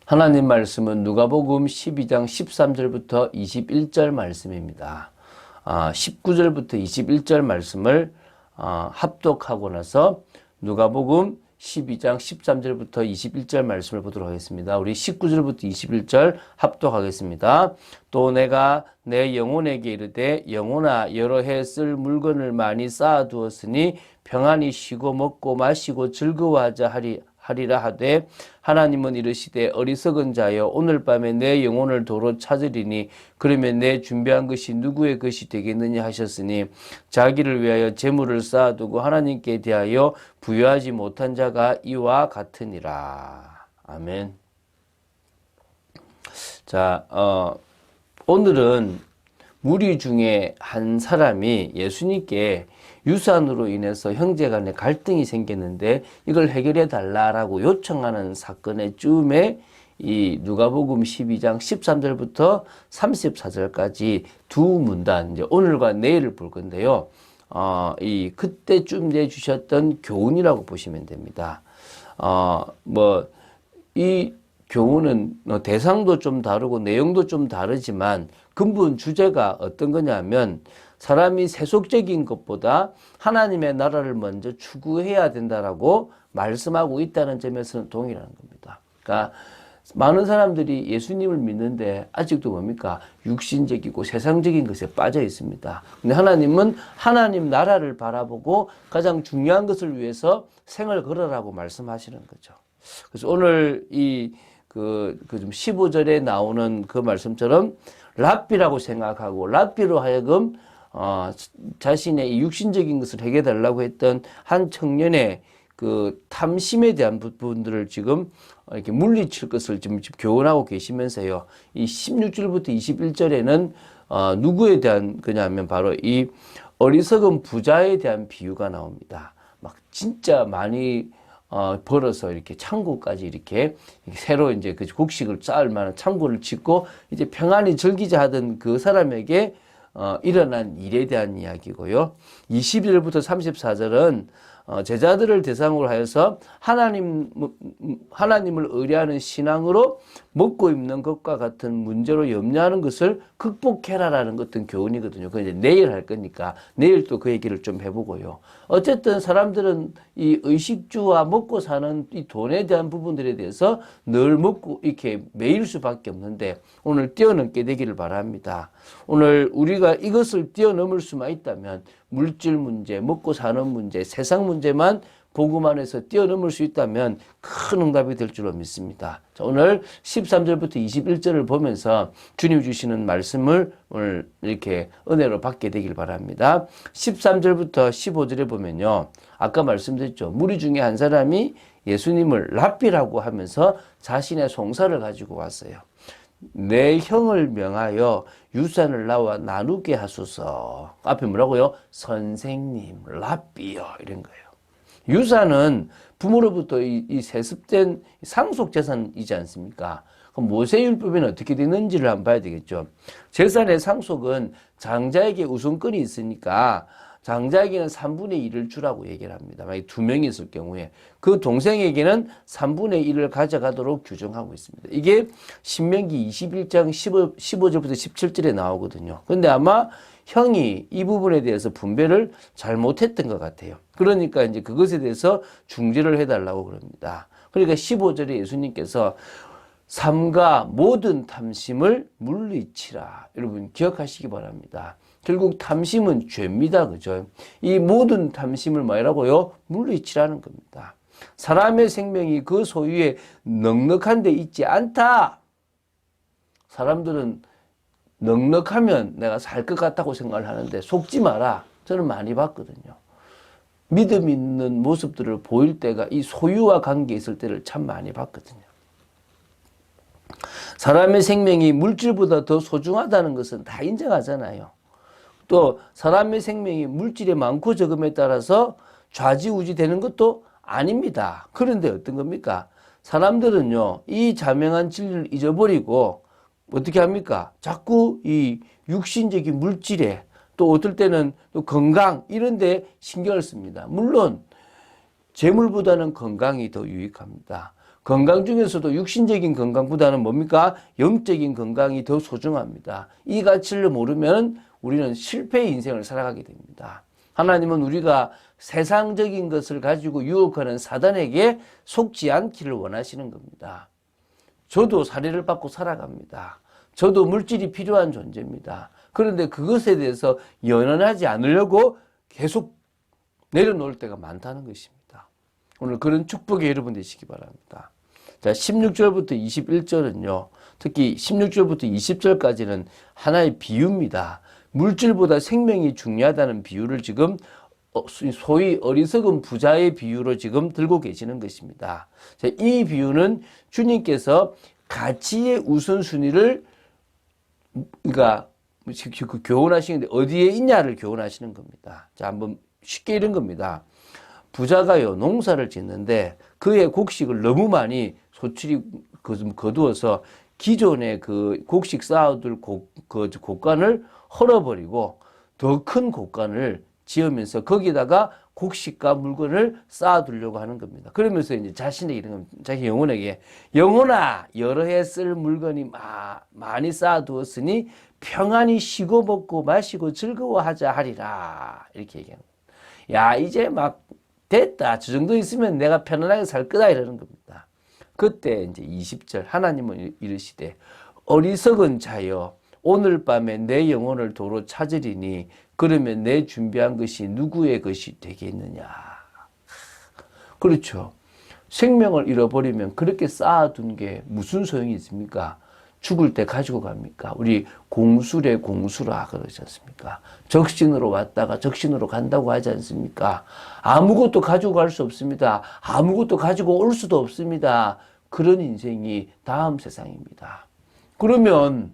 하나님 말씀은 누가복음 12장 13절부터 21절 말씀입니다. 19절부터 21절 말씀을 합독하고 나서 누가복음 12장 13절부터 21절 말씀을 보도록 하겠습니다. 우리 19절부터 21절 합독하겠습니다. 또 내가 내 영혼에게 이르되 영혼아 여러 해 쓸 물건을 많이 쌓아두었으니 평안히 쉬고 먹고 마시고 즐거워하자 하리라 하되 하나님은 이르시되 어리석은 자여 오늘 밤에 내 영혼을 도로 찾으리니 그러면 내 준비한 것이 누구의 것이 되겠느냐 하셨으니 자기를 위하여 재물을 쌓아두고 하나님께 대하여 부여하지 못한 자가 이와 같으니라. 아멘. 자, 오늘은 무리 중에 한 사람이 예수님께 유산으로 인해서 형제간에 갈등이 생겼는데 이걸 해결해 달라라고 요청하는 사건의 쯤에 이 누가복음 12장 13절부터 34절까지 두 문단, 이제 오늘과 내일을 볼 건데요. 이 그때쯤 내주셨던 교훈이라고 보시면 됩니다. 이 교훈은 대상도 좀 다르고 내용도 좀 다르지만 근본 주제가 어떤 거냐면 사람이 세속적인 것보다 하나님의 나라를 먼저 추구해야 된다라고 말씀하고 있다는 점에서는 동일한 겁니다. 그러니까 많은 사람들이 예수님을 믿는데 아직도 뭡니까? 육신적이고 세상적인 것에 빠져 있습니다. 근데 하나님은 하나님 나라를 바라보고 가장 중요한 것을 위해서 생을 걸어라고 말씀하시는 거죠. 그래서 오늘 좀 15절에 나오는 그 말씀처럼 랍비라고 생각하고 랍비로 하여금 자신의 이 육신적인 것을 해결해달라고 했던 한 청년의 그 탐심에 대한 부분들을 지금 이렇게 물리칠 것을 지금 교훈하고 계시면서요. 이 16절부터 21절에는 누구에 대한 거냐면 바로 이 어리석은 부자에 대한 비유가 나옵니다. 막 진짜 많이 벌어서 이렇게 창고까지 이렇게 새로 이제 그 곡식을 쌓을 만한 창고를 짓고 이제 평안히 즐기자 하던 그 사람에게 일어난 일에 대한 이야기고요. 21절부터 34절은 제자들을 대상으로 하여서 하나님을 의뢰하는 신앙으로 먹고 입는 것과 같은 문제로 염려하는 것을 극복해라라는 어떤 교훈이거든요. 그건 이제 내일 할 거니까 내일 또 그 얘기를 좀 해보고요. 어쨌든 사람들은 이 의식주와 먹고 사는 이 돈에 대한 부분들에 대해서 늘 먹고 이렇게 매일 수밖에 없는데 오늘 뛰어넘게 되기를 바랍니다. 오늘 우리가 이것을 뛰어넘을 수만 있다면 물질 문제, 먹고 사는 문제, 세상 문제만 복음 안에서 뛰어넘을 수 있다면 큰 응답이 될 줄로 믿습니다. 자, 오늘 13절부터 21절을 보면서 주님 주시는 말씀을 오늘 이렇게 은혜로 받게 되길 바랍니다. 13절부터 15절에 보면요. 아까 말씀드렸죠. 무리 중에 한 사람이 예수님을 랍비라고 하면서 자신의 송사를 가지고 왔어요. 내 형을 명하여 유산을 나와 나누게 하소서. 앞에 뭐라고요? 선생님, 랍비요. 이런 거예요. 유산은 부모로부터 이 세습된 상속재산이지 않습니까? 그럼 모세율법에는 어떻게 되는지를 한번 봐야 되겠죠. 재산의 상속은 장자에게 우선권이 있으니까 장자에게는 3분의 1을 주라고 얘기를 합니다. 만약 2명이 있을 경우에 그 동생에게는 3분의 1을 가져가도록 규정하고 있습니다. 이게 신명기 21장 15절부터 17절에 나오거든요. 그런데 아마 형이 이 부분에 대해서 분배를 잘못했던 것 같아요. 그러니까 이제 그것에 대해서 중재를 해달라고 그럽니다. 그러니까 15절에 예수님께서 삼가 모든 탐심을 물리치라. 여러분 기억하시기 바랍니다. 결국 탐심은 죄입니다. 그죠? 이 모든 탐심을 뭐라고요? 물리치라는 겁니다. 사람의 생명이 그 소유에 넉넉한 데 있지 않다. 사람들은 넉넉하면 내가 살 것 같다고 생각을 하는데 속지 마라. 저는 많이 봤거든요. 믿음 있는 모습들을 보일 때가 이 소유와 관계에 있을 때를 참 많이 봤거든요. 사람의 생명이 물질보다 더 소중하다는 것은 다 인정하잖아요. 또 사람의 생명이 물질의 많고 적음에 따라서 좌지우지 되는 것도 아닙니다. 그런데 어떤 겁니까? 사람들은요, 이 자명한 진리를 잊어버리고 어떻게 합니까? 자꾸 이 육신적인 물질에 또 어떨 때는 또 건강 이런 데 신경을 씁니다. 물론 재물보다는 건강이 더 유익합니다. 건강 중에서도 육신적인 건강보다는 뭡니까? 영적인 건강이 더 소중합니다. 이 가치를 모르면 우리는 실패의 인생을 살아가게 됩니다. 하나님은 우리가 세상적인 것을 가지고 유혹하는 사단에게 속지 않기를 원하시는 겁니다. 저도 살해를 받고 살아갑니다. 저도 물질이 필요한 존재입니다. 그런데 그것에 대해서 연연하지 않으려고 계속 내려놓을 때가 많다는 것입니다. 오늘 그런 축복의 여러분 되시기 바랍니다. 자, 16절부터 21절은요. 특히 16절부터 20절까지는 하나의 비유입니다. 물질보다 생명이 중요하다는 비유를 지금 소위 어리석은 부자의 비유로 지금 들고 계시는 것입니다. 자, 이 비유는 주님께서 가치의 우선순위를 그러니까 교훈하시는데 어디에 있냐를 교훈하시는 겁니다. 자, 한번 쉽게 이런 겁니다. 부자가요, 농사를 짓는데 그의 곡식을 너무 많이 소출이 거두어서 기존의 그 곡식 쌓아둘 곡간을 헐어버리고 더 큰 곡간을 지으면서 거기다가 곡식과 물건을 쌓아두려고 하는 겁니다. 그러면서 이제 자신에게 이런 겁니다. 자기 영혼에게, 영혼아, 여러 해 쓸 물건이 많이 쌓아두었으니 평안히 쉬고 먹고 마시고 즐거워하자 하리라. 이렇게 얘기하는 거예요. 야, 이제 막 됐다. 저 정도 있으면 내가 편안하게 살 거다. 이러는 겁니다. 그때 이제 20절 하나님은 이르시되 어리석은 자여 오늘 밤에 내 영혼을 도로 찾으리니 그러면 내 준비한 것이 누구의 것이 되겠느냐. 그렇죠. 생명을 잃어버리면 그렇게 쌓아둔 게 무슨 소용이 있습니까? 죽을 때 가지고 갑니까? 우리 공술의 공수라 그러지 않습니까? 적신으로 왔다가 적신으로 간다고 하지 않습니까? 아무것도 가지고 갈 수 없습니다. 아무것도 가지고 올 수도 없습니다. 그런 인생이 다음 세상입니다. 그러면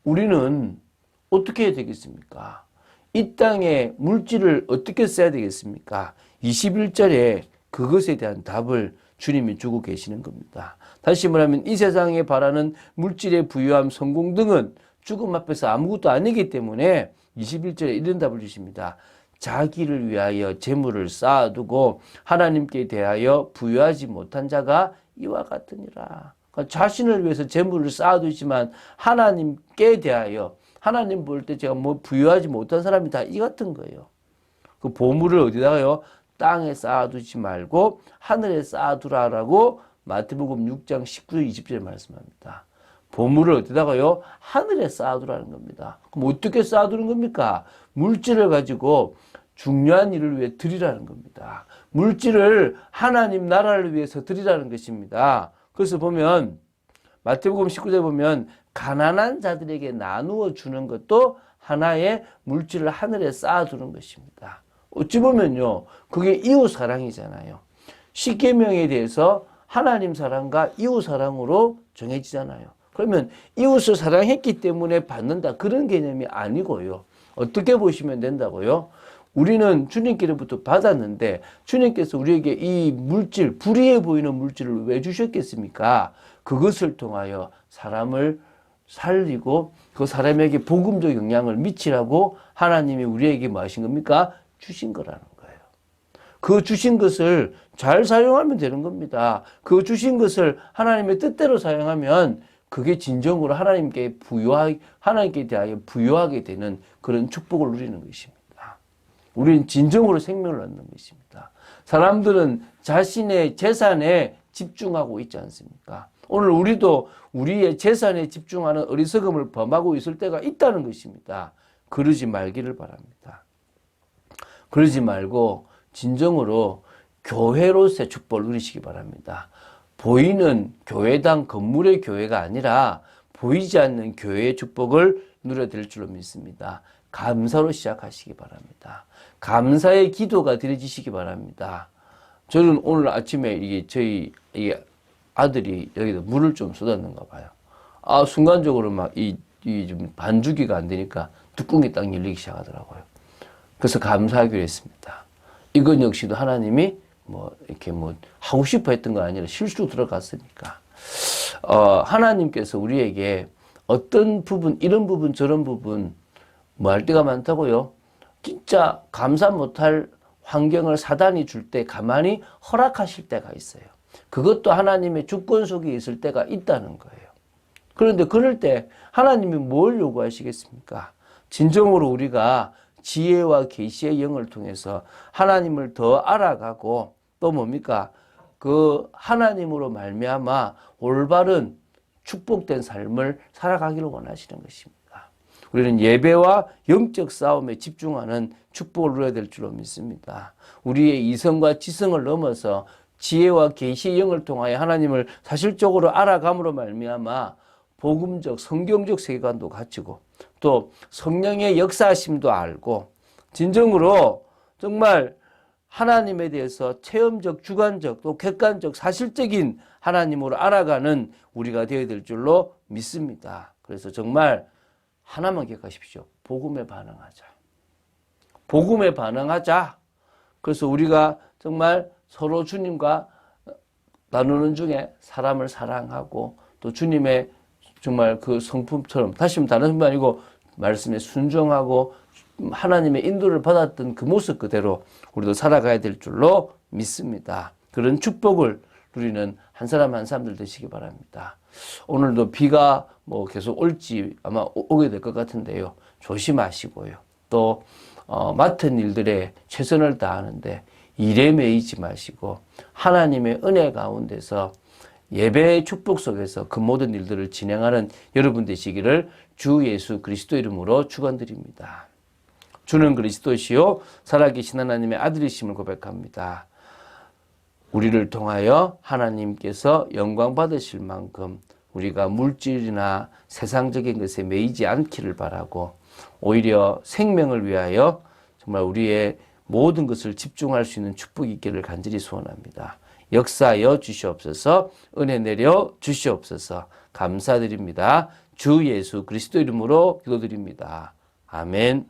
우리는 어떻게 해야 되겠습니까? 이 땅에 물질을 어떻게 써야 되겠습니까? 21절에 그것에 대한 답을 주님이 주고 계시는 겁니다. 다시 말하면 이 세상에 바라는 물질의 부유함, 성공 등은 죽음 앞에서 아무것도 아니기 때문에 21절에 이런 답을 주십니다. 자기를 위하여 재물을 쌓아두고 하나님께 대하여 부유하지 못한 자가 이와 같으니라. 그러니까 자신을 위해서 재물을 쌓아두지만 하나님께 대하여 하나님 볼 때 제가 뭐 부유하지 못한 사람이 다 이 같은 거예요. 그 보물을 어디다가요? 땅에 쌓아두지 말고 하늘에 쌓아두라라고 마태복음 6장 19절 20절에 말씀합니다. 보물을 어디다가요? 하늘에 쌓아두라는 겁니다. 그럼 어떻게 쌓아두는 겁니까? 물질을 가지고 중요한 일을 위해 드리라는 겁니다. 물질을 하나님 나라를 위해서 드리라는 것입니다. 그래서 보면 마태복음 19절에 보면 가난한 자들에게 나누어 주는 것도 하나의 물질을 하늘에 쌓아두는 것입니다. 어찌 보면요, 그게 이웃 사랑이잖아요. 십계명에 대해서 하나님 사랑과 이웃 사랑으로 정해지잖아요. 그러면 이웃을 사랑했기 때문에 받는다 그런 개념이 아니고요. 어떻게 보시면 된다고요? 우리는 주님께로부터 받았는데 주님께서 우리에게 이 물질, 불의해 보이는 물질을 왜 주셨겠습니까? 그것을 통하여 사람을 살리고 그 사람에게 복음적 영향을 미치라고 하나님이 우리에게 뭐 하신 겁니까? 주신 거라는 거예요. 그 주신 것을 잘 사용하면 되는 겁니다. 그 주신 것을 하나님의 뜻대로 사용하면 그게 진정으로 하나님께 대하여 부유하게 되는 그런 축복을 누리는 것입니다. 우리는 진정으로 생명을 얻는 것입니다. 사람들은 자신의 재산에 집중하고 있지 않습니까? 오늘 우리도 우리의 재산에 집중하는 어리석음을 범하고 있을 때가 있다는 것입니다. 그러지 말기를 바랍니다. 그러지 말고 진정으로 교회로서의 축복을 누리시기 바랍니다. 보이는 교회당 건물의 교회가 아니라 보이지 않는 교회의 축복을 누려드릴 줄로 믿습니다. 감사로 시작하시기 바랍니다. 감사의 기도가 드려지시기 바랍니다. 저는 오늘 아침에 저희 아들이 여기다 물을 좀 쏟았는가 봐요. 순간적으로 막 좀 반주기가 안 되니까 뚜껑이 딱 열리기 시작하더라고요. 그래서 감사하기로 했습니다. 이건 역시도 하나님이 이렇게 하고 싶어 했던 거 아니라 실수로 들어갔으니까. 하나님께서 우리에게 어떤 부분, 이런 부분, 저런 부분, 할 때가 많다고요? 진짜 감사 못할 환경을 사단이 줄 때 가만히 허락하실 때가 있어요. 그것도 하나님의 주권 속에 있을 때가 있다는 거예요. 그런데 그럴 때 하나님이 뭘 요구하시겠습니까? 진정으로 우리가 지혜와 계시의 영을 통해서 하나님을 더 알아가고 또 뭡니까? 그 하나님으로 말미암아 올바른 축복된 삶을 살아가기를 원하시는 것입니다. 우리는 예배와 영적 싸움에 집중하는 축복을 누려야 될 줄로 믿습니다. 우리의 이성과 지성을 넘어서 지혜와 계시의 영을 통하여 하나님을 사실적으로 알아감으로 말미암아 복음적 성경적 세계관도 갖추고 또 성령의 역사하심도 알고 진정으로 정말 하나님에 대해서 체험적, 주관적, 또 객관적, 사실적인 하나님으로 알아가는 우리가 되어야 될 줄로 믿습니다. 그래서 정말 하나만 기억하십시오. 복음에 반응하자. 복음에 반응하자. 그래서 우리가 정말 서로 주님과 나누는 중에 사람을 사랑하고 또 주님의 정말 그 성품처럼 다시 다른 성품 아니고 말씀에 순종하고 하나님의 인도를 받았던 그 모습 그대로 우리도 살아가야 될 줄로 믿습니다. 그런 축복을 누리는 한 사람 한 사람들 되시기 바랍니다. 오늘도 비가 뭐 계속 올지 아마 오게 될 것 같은데요. 조심하시고요. 또 맡은 일들에 최선을 다하는데 일에 매이지 마시고 하나님의 은혜 가운데서 예배의 축복 속에서 그 모든 일들을 진행하는 여러분 되시기를 주 예수 그리스도 이름으로 축원드립니다. 주는 그리스도시요 살아계신 하나님의 아들이심을 고백합니다. 우리를 통하여 하나님께서 영광 받으실 만큼 우리가 물질이나 세상적인 것에 매이지 않기를 바라고 오히려 생명을 위하여 정말 우리의 모든 것을 집중할 수 있는 축복이 있기를 간절히 소원합니다. 역사하여 주시옵소서. 은혜 내려 주시옵소서. 감사드립니다. 주 예수 그리스도 이름으로 기도드립니다. 아멘.